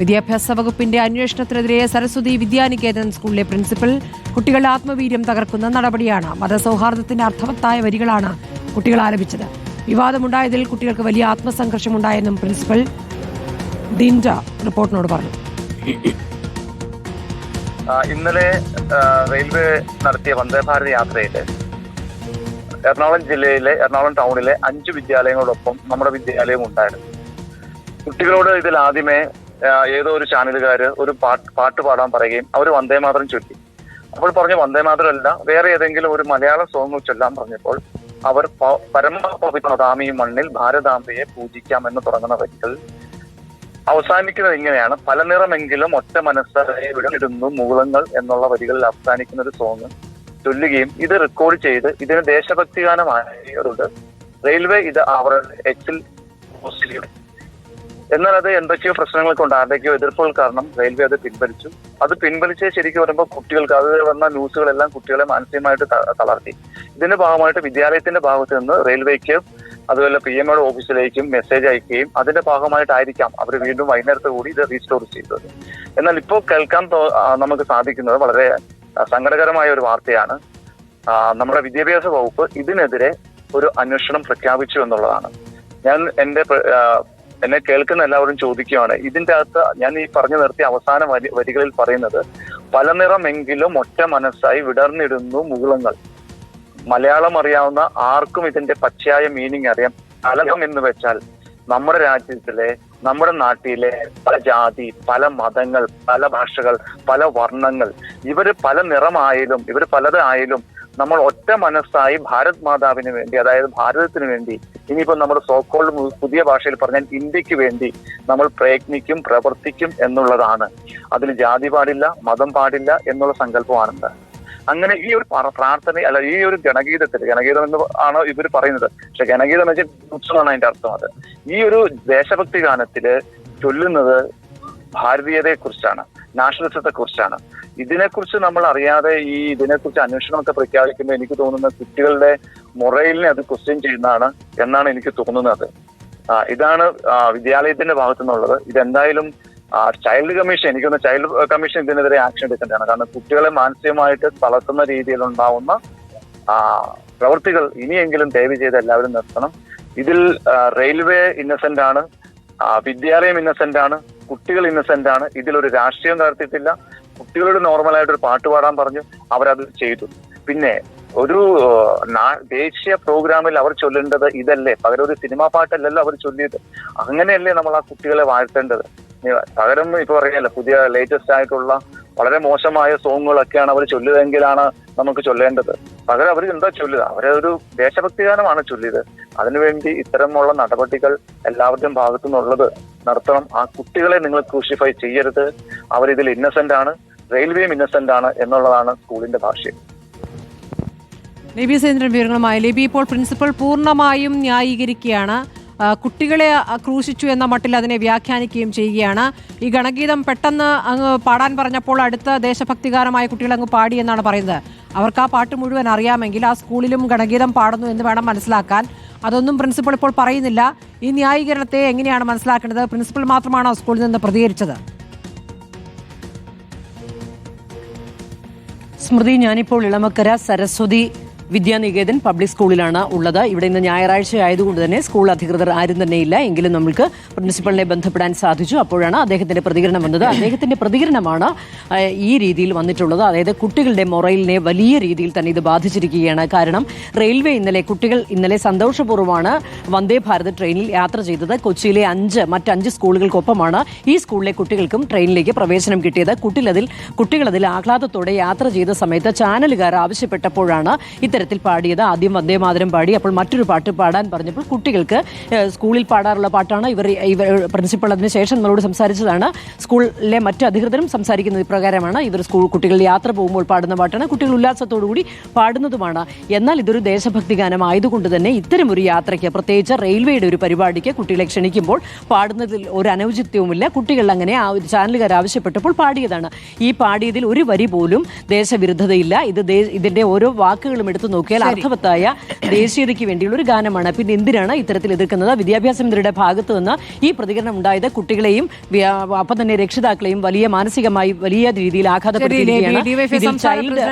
വിദ്യാഭ്യാസ വകുപ്പിന്റെ അന്വേഷണത്തിനെതിരെ സരസ്വതി വിദ്യാനികേതൻ സ്കൂളിലെ പ്രിൻസിപ്പൽ കുട്ടികളുടെ ആത്മവീര്യം തകർക്കുന്ന നടപടിയാണ്. മതസൗഹാർദ്ദത്തിന്റെ അർത്ഥവത്തായ വരികളാണ് കുട്ടികൾ ആലപിച്ചത്. വിവാദമുണ്ടായതിൽ കുട്ടികൾക്ക് വലിയ ആത്മസംഘർഷമുണ്ടായെന്നും പ്രിൻസിപ്പൽ ദിൻഡ റിപ്പോർട്ടിനോട് പറഞ്ഞു. ഇന്നലെ റെയിൽവേ നടത്തിയ വന്ദേ ഭാരത് യാത്രയില് എറണാകുളം ജില്ലയിലെ എറണാകുളം ടൗണിലെ 5 വിദ്യാലയങ്ങളോടൊപ്പം നമ്മുടെ വിദ്യാലയം ഉണ്ടായിരുന്നു. കുട്ടികളോട് ഇതിൽ ആദ്യമേ ഏതോ ഒരു ചാനലുകാര് ഒരു പാട്ട് പാടാൻ പറയുകയും അവർ വന്ദേമാതരം ചൊല്ലി. അപ്പോൾ പറഞ്ഞു വന്ദേമാതരം അല്ല, വേറെ ഏതെങ്കിലും ഒരു മലയാളം സോങ് ചൊല്ലാൻ പറഞ്ഞപ്പോൾ അവർ പരമപവിത്രതാമി മണ്ണിൽ ഭാരതാംബയെ പൂജിക്കാം എന്ന് തുടങ്ങുന്ന വരികൾ അവസാനിക്കുന്നത് ഇങ്ങനെയാണ്: പല നിറമെങ്കിലും ഒറ്റ മനസ്സായി വിടനിടുന്നു മൂളങ്ങൾ എന്നുള്ള വരികളിൽ അവസാനിക്കുന്ന ഒരു സോങ് ചൊല്ലുകയും ഇത് റെക്കോർഡ് ചെയ്ത് ഇതിന് ദേശഭക്തി ഗാനമായവരുണ്ട്. റെയിൽവേ ഇത് അവരുടെ എക്സിൽ പോസ്റ്റ് ചെയ്തു. എന്നാൽ അത് എന്തൊക്കെയോ പ്രശ്നങ്ങൾക്ക് കൊണ്ട് ആരുടെയൊക്കെയോ എതിർപ്പുകൾ കാരണം റെയിൽവേ അത് പിൻവലിച്ചു. അത് പിൻവലിച്ച് ശരിക്കും വരുമ്പോൾ കുട്ടികൾക്ക് അത് വന്ന ന്യൂസുകളെല്ലാം കുട്ടികളെ മാനസികമായിട്ട് തളർത്തി. ഇതിന്റെ ഭാഗമായിട്ട് വിദ്യാലയത്തിന്റെ ഭാഗത്ത് നിന്ന് റെയിൽവേക്ക് അതുപോലെ PMOയുടെ ഓഫീസിലേക്കും മെസ്സേജ് അയക്കുകയും അതിന്റെ ഭാഗമായിട്ടായിരിക്കാം അവർ വീണ്ടും വൈകുന്നേരത്തെ കൂടി ഇത് റീസ്റ്റോർ ചെയ്തത്. എന്നാൽ ഇപ്പോൾ കേൾക്കാൻ നമുക്ക് സാധിക്കുന്നത് വളരെ സങ്കടകരമായ ഒരു വാർത്തയാണ്. നമ്മുടെ വിദ്യാഭ്യാസ വകുപ്പ് ഇതിനെതിരെ ഒരു അന്വേഷണം പ്രഖ്യാപിച്ചു എന്നുള്ളതാണ്. ഞാൻ എന്നെ കേൾക്കുന്ന എല്ലാവരും ചോദിക്കുകയാണ്, ഇതിന്റെ അകത്ത് ഞാൻ ഈ പറഞ്ഞു നിർത്തിയ അവസാന വരികളിൽ പറയുന്നത് പല നിറമെങ്കിലും ഒറ്റ മനസ്സായി വിടർന്നിടുന്നു മുകുളങ്ങൾ. മലയാളം അറിയാവുന്ന ആർക്കും ഇതിന്റെ പച്ചയായ മീനിങ് അറിയാം. കലകം എന്ന് വെച്ചാൽ നമ്മുടെ രാജ്യത്തിലെ നമ്മുടെ നാട്ടിലെ പല ജാതി, പല മതങ്ങൾ, പല ഭാഷകൾ, പല വർണ്ണങ്ങൾ, ഇവര് പല നിറമായാലും ഇവർ പലതായാലും നമ്മൾ ഒറ്റ മനസ്സായി ഭാരത് മാതാവിന് വേണ്ടി, അതായത് ഭാരതത്തിന് വേണ്ടി, ഇനിയിപ്പോൾ നമ്മുടെ സോക്കോൾഡ് പുതിയ ഭാഷയിൽ പറഞ്ഞാൽ ഇന്ത്യക്ക് വേണ്ടി നമ്മൾ പ്രയത്നിക്കും, പ്രവർത്തിക്കും എന്നുള്ളതാണ്. അതിൽ ജാതി പാടില്ല, മതം പാടില്ല എന്നുള്ള സങ്കല്പമാണെന്ന്. അങ്ങനെ ഈ ഒരു പ്രാർത്ഥന അല്ല, ഈ ഒരു ഗണഗീതം എന്ന് ആണ് ഇവർ പറയുന്നത്. പക്ഷെ ഗണഗീതം എന്ന് വെച്ചാൽ എന്നാണ് അതിന്റെ അർത്ഥം. അത് ഈ ഒരു ദേശഭക്തി ഗാനത്തില് ചൊല്ലുന്നത് ഭാരതീയതയെ കുറിച്ചാണ്, നാഷണലിസത്തെ കുറിച്ചാണ്. ഇതിനെക്കുറിച്ച് നമ്മൾ അറിയാതെ ഇതിനെക്കുറിച്ച് അന്വേഷണമൊക്കെ പ്രഖ്യാപിക്കുമ്പോൾ എനിക്ക് തോന്നുന്നത് കുട്ടികളുടെ മൊറയിലിനെ അത് ക്വസ്റ്റ്യൻ ചെയ്യുന്നതാണ് എന്നാണ് എനിക്ക് തോന്നുന്നത്. ഇതാണ് വിദ്യാലയത്തിന്റെ ഭാഗത്തു നിന്നുള്ളത്. ഇതെന്തായാലും ചൈൽഡ് കമ്മീഷൻ, ചൈൽഡ് കമ്മീഷൻ ഇതിനെതിരെ ആക്ഷൻ എടുക്കേണ്ടതാണ്. കാരണം കുട്ടികളെ മാനസികമായിട്ട് തളർത്തുന്ന രീതിയിൽ ഉണ്ടാവുന്ന പ്രവൃത്തികൾ ഇനിയെങ്കിലും ദയവ് ചെയ്ത് എല്ലാവരും നിർത്തണം. ഇതിൽ റെയിൽവേ ഇന്നസെന്റ് ആണ്, വിദ്യാലയം ഇന്നസെന്റ് ആണ്, കുട്ടികൾ ഇന്നസെന്റ് ആണ്. ഇതിലൊരു രാഷ്ട്രീയം നടത്തിയിട്ടില്ല. കുട്ടികളോട് നോർമലായിട്ട് ഒരു പാട്ട് പാടാൻ പറഞ്ഞു, അവരത് ചെയ്തു. പിന്നെ ഒരു ദേശീയ പ്രോഗ്രാമിൽ അവർ ചൊല്ലേണ്ടത് ഇതല്ലേ, പകരം ഒരു സിനിമാ പാട്ടല്ലല്ലോ അവർ ചൊല്ലിയത്. അങ്ങനെയല്ലേ നമ്മൾ ആ കുട്ടികളെ വാഴ്ത്തേണ്ടത്. പകരം ഇപ്പൊ പറയാല്ലോ, പുതിയ ലേറ്റസ്റ്റ് ആയിട്ടുള്ള വളരെ മോശമായ സോങ്ങുകളൊക്കെയാണ് അവർ ചൊല്ലുന്നതെങ്കിലാണ് നമുക്ക് ചൊല്ലേണ്ടത്. പകരം അവർ എന്താ ചൊല്ലുക, അവരൊരു ദേശഭക്തി ഗാനമാണ് ചൊല്ലിയത്. അതിനുവേണ്ടി ഇത്തരമുള്ള നടപടികൾ എല്ലാവരുടെയും ഭാഗത്തു നിന്നുള്ളത് നിർത്തണം. ആ കുട്ടികളെ നിങ്ങൾ ക്രൂഷിഫൈ ചെയ്യരുത്. അവരിതിൽ ഇന്നസെന്റ് ആണ്, റെയിൽവേയും ഇന്നസെന്റ് ആണ് എന്നുള്ളതാണ് സ്കൂളിന്റെ ഭാഷ്യം. ലേബി സേന്ദ്രൻ വിവരങ്ങളുമായി. ലേബി, ഇപ്പോൾ പ്രിൻസിപ്പൽ പൂർണ്ണമായും ന്യായീകരിക്കുകയാണ്. കുട്ടികളെ ക്രൂശിച്ചു എന്ന മട്ടിൽ അതിനെ വ്യാഖ്യാനിക്കുകയും ചെയ്യുകയാണ്. ഈ ഗണഗീതം പെട്ടെന്ന് അങ്ങ് പാടാൻ പറഞ്ഞപ്പോൾ അടുത്ത ദേശഭക്തിഗാനമായ കുട്ടികൾ അങ്ങ് പാടി എന്നാണ് പറയുന്നത്. അവർക്ക് ആ പാട്ട് മുഴുവൻ അറിയാമെങ്കിൽ ആ സ്കൂളിലും ഗണഗീതം പാടുന്നു എന്ന് വേണം മനസ്സിലാക്കാൻ. അതൊന്നും പ്രിൻസിപ്പൽ ഇപ്പോൾ പറയുന്നില്ല. ഈ ന്യായീകരണത്തെ എങ്ങനെയാണ് മനസ്സിലാക്കേണ്ടത്? പ്രിൻസിപ്പൽ മാത്രമാണോ സ്കൂളിൽ നിന്ന് പ്രതികരിച്ചത്? സ്മൃതി, ഞാനിപ്പോൾ ഇളമക്കര സരസ്വതി വിദ്യാനികേതൻ പബ്ലിക് സ്കൂളിലാണ് ഉള്ളത്. ഇവിടെ ഇന്ന് ഞായറാഴ്ച ആയതുകൊണ്ട് തന്നെ സ്കൂൾ അധികൃതർ ആരും തന്നെ ഇല്ല. എങ്കിലും നമുക്ക് പ്രിൻസിപ്പലിനെ ബന്ധപ്പെടാൻ സാധിച്ചു. അപ്പോഴാണ് അദ്ദേഹത്തിന്റെ പ്രതികരണം വന്നത്. അദ്ദേഹത്തിന്റെ പ്രതികരണമാണ് ഈ രീതിയിൽ വന്നിട്ടുള്ളത്. അതായത് കുട്ടികളുടെ മൊറയിലിനെ വലിയ രീതിയിൽ തന്നെ ഇത് ബാധിച്ചിരിക്കുകയാണ്. കാരണം റെയിൽവേ കുട്ടികൾ ഇന്നലെ സന്തോഷപൂർവ്വമാണ് വന്ദേ ഭാരത് ട്രെയിനിൽ യാത്ര ചെയ്തത്. കൊച്ചിയിലെ മറ്റ് 5 സ്കൂളുകൾക്കൊപ്പമാണ് ഈ സ്കൂളിലെ കുട്ടികൾക്കും ട്രെയിനിലേക്ക് പ്രവേശനം കിട്ടിയത്. കുട്ടികളതിൽ ആഹ്ലാദത്തോടെ യാത്ര ചെയ്ത സമയത്ത് ചാനലുകാർ ആവശ്യപ്പെട്ടപ്പോഴാണ് ഇത്തരത്തിൽ പാടിയത്. ആദ്യം വന്ദേ മാതരം പാടി, അപ്പോൾ മറ്റൊരു പാട്ട് പാടാൻ പറഞ്ഞപ്പോൾ കുട്ടികൾക്ക് സ്കൂളിൽ പാടാറുള്ള പാട്ടാണ്. ഇവർ പ്രിൻസിപ്പൾ അതിനുശേഷം നമ്മളോട് സംസാരിച്ചതാണ്. സ്കൂളിലെ മറ്റ് അധികൃതരും സംസാരിക്കുന്നത് ഇപ്രകാരമാണ്: ഇവർ കുട്ടികൾ യാത്ര പോകുമ്പോൾ പാടുന്ന പാട്ടാണ്, കുട്ടികൾ ഉല്ലാസത്തോടുകൂടി പാടുന്നതുമാണ്. എന്നാൽ ഇതൊരു ദേശഭക്തി ഗാനം ആയതുകൊണ്ട് തന്നെ ഇത്തരം ഒരു യാത്രയ്ക്ക്, പ്രത്യേകിച്ച് റെയിൽവേയുടെ ഒരു പരിപാടിക്ക് കുട്ടികളെ ക്ഷണിക്കുമ്പോൾ പാടുന്നതിൽ ഒരു അനൗചിത്യവുമില്ല. കുട്ടികൾ അങ്ങനെ ആ ഒരു ചാനലുകാർ ആവശ്യപ്പെട്ടപ്പോൾ പാടിയതാണ്. ഈ പാടിയതിൽ ഒരു വരി പോലും ദേശവിരുദ്ധതയില്ല. ഇതിന്റെ ഓരോ വാക്കുകളും എടുത്തു നോക്കിയാൽ അർത്ഥവത്തായ ദേശീയതയ്ക്ക് വേണ്ടിയുള്ള ഒരു ഗാനമാണ്. പിന്നെ എന്തിനാണ് ഇത്തരത്തിൽ എതിർക്കുന്നത്? വിദ്യാഭ്യാസ മന്ത്രിയുടെ ഭാഗത്തു നിന്ന് ഈ പ്രതികരണം ഉണ്ടായത് കുട്ടികളെയും അപ്പം തന്നെ രക്ഷിതാക്കളെയും വലിയ മാനസികമായി വലിയ രീതിയിൽ ആഘാതപ്പെടുത്തിയിരിക്കുകയാണ്. ഇതിൽ ചൈൽഡ്